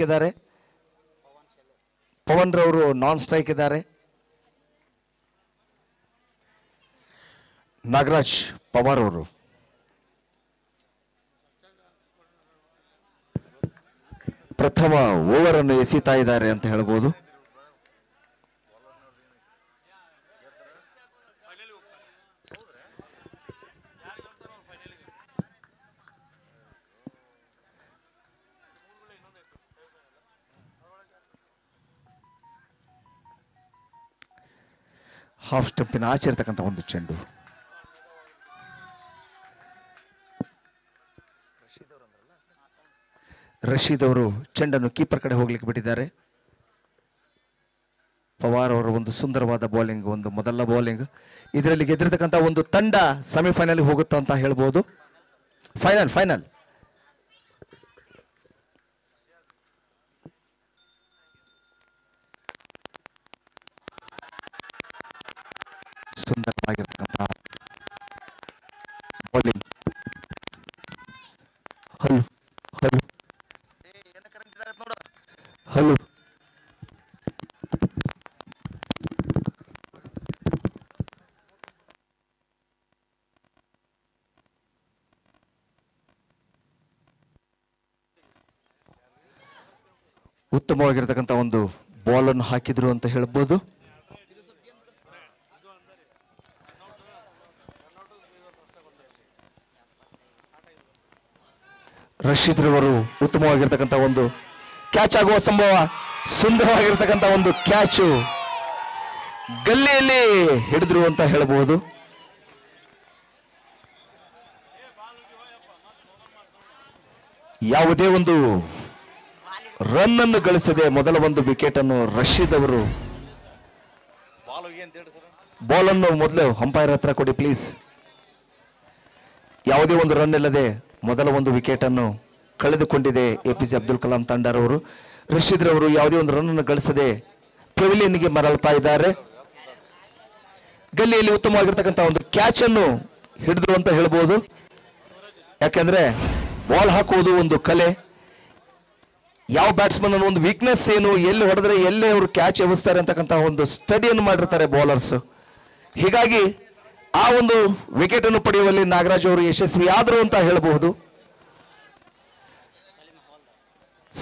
ಇದ್ದಾರೆ. ಪವನ್ ರವರು ನಾನ್ ಸ್ಟ್ರೈಕ್ ಇದ್ದಾರೆ. ನಾಗರಾಜ್ ಪವಾರ್ ಅವರು ಪ್ರಥಮ ಓವರ್ ಅನ್ನು ಎಸೀತಾ ಇದ್ದಾರೆ ಅಂತ ಹೇಳ್ಬೋದು. ಹಾಫ್ ಸ್ಟಂಪಿನ ಆಚೆ ಇರತಕ್ಕಂಥ ಒಂದು ಚೆಂಡು. ರಶೀದ್ ಅವರು ಚೆಂಡನ್ನು ಕೀಪರ್ ಕಡೆ ಹೋಗ್ಲಿಕ್ಕೆ ಬಿಟ್ಟಿದ್ದಾರೆ. ಪವಾರ್ ಅವರ ಒಂದು ಸುಂದರವಾದ ಬೌಲಿಂಗ್, ಒಂದು ಮೊದಲ ಬೌಲಿಂಗ್. ಇದರಲ್ಲಿ ಗೆದ್ದಿರತಕ್ಕಂಥ ಒಂದು ತಂಡ ಸೆಮಿಫೈನಲ್ ಹೋಗುತ್ತಾ ಅಂತ ಹೇಳ್ಬೋದು. ಫೈನಲ್ ಸುಂದರವಾಗಿರ್ತಕ್ಕಂಥ ಬೌಲಿಂಗ್. ಹಲೋ ಉತ್ತಮವಾಗಿರ್ತಕ್ಕಂಥ ಒಂದು ಬಾಲ್ ಅನ್ನು ಹಾಕಿದ್ರು ಅಂತ ಹೇಳ್ಬೋದು. ರಶೀದ್ ರವರು ಉತ್ತಮವಾಗಿರ್ತಕ್ಕಂಥ ಒಂದು ಕ್ಯಾಚ್ ಆಗುವ ಸಂಭವ. ಸುಂದರವಾಗಿರ್ತಕ್ಕಂಥ ಒಂದು ಕ್ಯಾಚು ಗಲ್ಲಿಯಲ್ಲಿ ಹಿಡಿದ್ರು ಅಂತ ಹೇಳಬಹುದು. ಯಾವುದೇ ಒಂದು ರನ್ ಅನ್ನು ಗಳಿಸದೆ ಮೊದಲ ಒಂದು ವಿಕೆಟ್ ಅನ್ನು ರಶೀದ್ ಅವರು. ಬಾಲ್ ಅನ್ನು ಮೊದಲು ಅಂಪೈರ್ ಹತ್ರ ಕೊಡಿ ಪ್ಲೀಸ್. ಯಾವುದೇ ಒಂದು ರನ್ ಇಲ್ಲದೆ ಮೊದಲ ಒಂದು ವಿಕೆಟ್ ಅನ್ನು ಕಳೆದುಕೊಂಡಿದೆ APJ ಅಬ್ದುಲ್ ಕಲಾಂ ತಂಡರವರು. ರಶೀದ್ ರವರು ಯಾವುದೇ ಒಂದು ರನ್ ಅನ್ನು ಗಳಿಸದೆ ಪೆವಿಲಿಯನ್ಗೆ ಮರಳ್ತಾ ಇದ್ದಾರೆ. ಗಲ್ಲಿಯಲ್ಲಿ ಉತ್ತಮವಾಗಿರ್ತಕ್ಕಂಥ ಒಂದು ಕ್ಯಾಚ್ ಅನ್ನು ಹಿಡಿದ್ರು ಅಂತ ಹೇಳ್ಬೋದು. ಯಾಕೆಂದ್ರೆ ಬಾಲ್ ಹಾಕುವುದು ಒಂದು ಕಲೆ. ಯಾವ ಬ್ಯಾಟ್ಸ್ಮನ್ ಒಂದು ವೀಕ್ನೆಸ್ ಏನು, ಎಲ್ಲಿ ಹೊಡೆದ್ರೆ ಎಲ್ಲೇ ಅವರು ಕ್ಯಾಚ್ ಎಬ್ಬಿಸ್ತಾರೆ ಅಂತಕ್ಕಂಥ ಒಂದು ಸ್ಟಡಿಯನ್ನು ಮಾಡಿರ್ತಾರೆ ಬೌಲರ್ಸ್. ಹೀಗಾಗಿ ಆ ಒಂದು ವಿಕೆಟ್ ಅನ್ನು ಪಡೆಯುವಲ್ಲಿ ನಾಗರಾಜ್ ಅವರು ಯಶಸ್ವಿ ಆದರು ಅಂತ ಹೇಳಬಹುದು.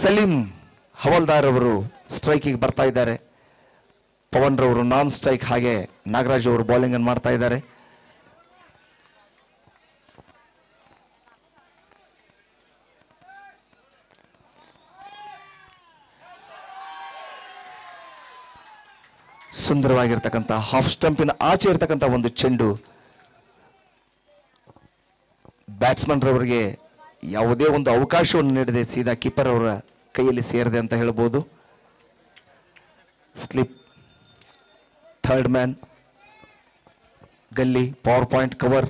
ಸಲೀಂ ಹವಲ್ದಾರ್ ಅವರು ಸ್ಟ್ರೈಕಿಗೆ ಬರ್ತಾ ಇದ್ದಾರೆ. ಪವನ್ ರವರು ನಾನ್ ಸ್ಟ್ರೈಕ್, ಹಾಗೆ ನಾಗರಾಜ್ ಅವರು ಬೌಲಿಂಗ್ ಅನ್ನು ಮಾಡ್ತಾ ಇದ್ದಾರೆ. ಸುಂದರವಾಗಿರ್ತಕ್ಕಂಥ ಹಾಫ್ ಸ್ಟಂಪಿನ ಆಚೆ ಇರತಕ್ಕಂಥ ಒಂದು ಚೆಂಡು ಬ್ಯಾಟ್ಸ್ಮನ್ ರವರಿಗೆ ಯಾವುದೇ ಒಂದು ಅವಕಾಶವನ್ನು ನೀಡದೆ ಸೀದಾ ಕೀಪರ್ ಅವರ ಕೈಯಲ್ಲಿ ಸೇರಿದೆ ಅಂತ ಹೇಳ್ಬೋದು. ಸ್ಲಿಪ್, ಥರ್ಡ್ ಮ್ಯಾನ್, ಗಲ್ಲಿ, ಪವರ್ ಪಾಯಿಂಟ್ ಕವರ್.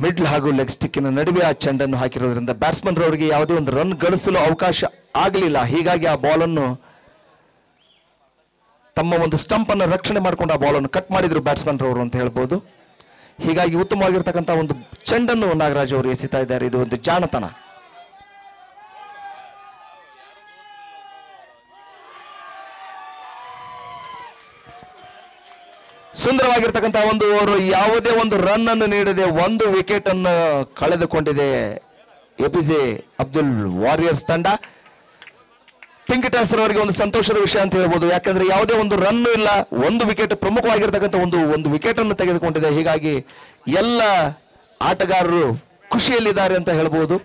ಮಿಡ್ಲ್ ಹಾಗೂ ಲೆಗ್ ಸ್ಟಿಕ್ಕಿನ ನಡುವೆ ಆ ಚೆಂಡನ್ನು ಹಾಕಿರೋದ್ರಿಂದ ಬ್ಯಾಟ್ಸ್ಮನ್ ರವರಿಗೆ ಯಾವುದೇ ಒಂದು ರನ್ ಗಳಿಸಲು ಅವಕಾಶ ಆಗಲಿಲ್ಲ. ಹೀಗಾಗಿ ಆ ಬಾಲ್ ಅನ್ನು ತಮ್ಮ ಒಂದು ಸ್ಟಂಪ್ ಅನ್ನು ರಕ್ಷಣೆ ಮಾಡಿಕೊಂಡು ಆ ಬಾಲ್ ಅನ್ನು ಕಟ್ ಮಾಡಿದ್ರು ಬ್ಯಾಟ್ಸ್ಮನ್ ರವರು ಅಂತ ಹೇಳ್ಬೋದು. ಹೀಗಾಗಿ ಉತ್ತಮವಾಗಿರ್ತಕ್ಕಂಥ ಒಂದು ಚೆಂಡನ್ನು ನಾಗರಾಜ್ ಅವರು ಎಸೆತಾ ಇದ್ದಾರೆ. ಇದು ಒಂದು ಜಾಣತನ. ಸುಂದರವಾಗಿರ್ತಕ್ಕಂಥ ಒಂದು ಓವರ್, ಯಾವುದೇ ಒಂದು ರನ್ ಅನ್ನು ನೀಡದೆ ಒಂದು ವಿಕೆಟ್ ಅನ್ನು ಕಳೆದುಕೊಂಡಿದೆ APJ ಅಬ್ದುಲ್ ವಾರಿಯರ್ಸ್ ತಂಡ. ಪಿಂಕ್ ಅವರಿಗೆ ಒಂದು ಸಂತೋಷದ ವಿಷಯ ಅಂತ ಹೇಳ್ಬೋದು. ಯಾಕಂದ್ರೆ ಯಾವುದೇ ಒಂದು ರನ್ ಇಲ್ಲ, ಒಂದು ವಿಕೆಟ್, ಪ್ರಮುಖವಾಗಿರ್ತಕ್ಕಂಥ ಒಂದು ವಿಕೆಟ್ ಅನ್ನು ತೆಗೆದುಕೊಂಡಿದೆ. ಹೀಗಾಗಿ ಎಲ್ಲ ಆಟಗಾರರು ಖುಷಿಯಲ್ಲಿದ್ದಾರೆ ಅಂತ ಹೇಳ್ಬೋದು.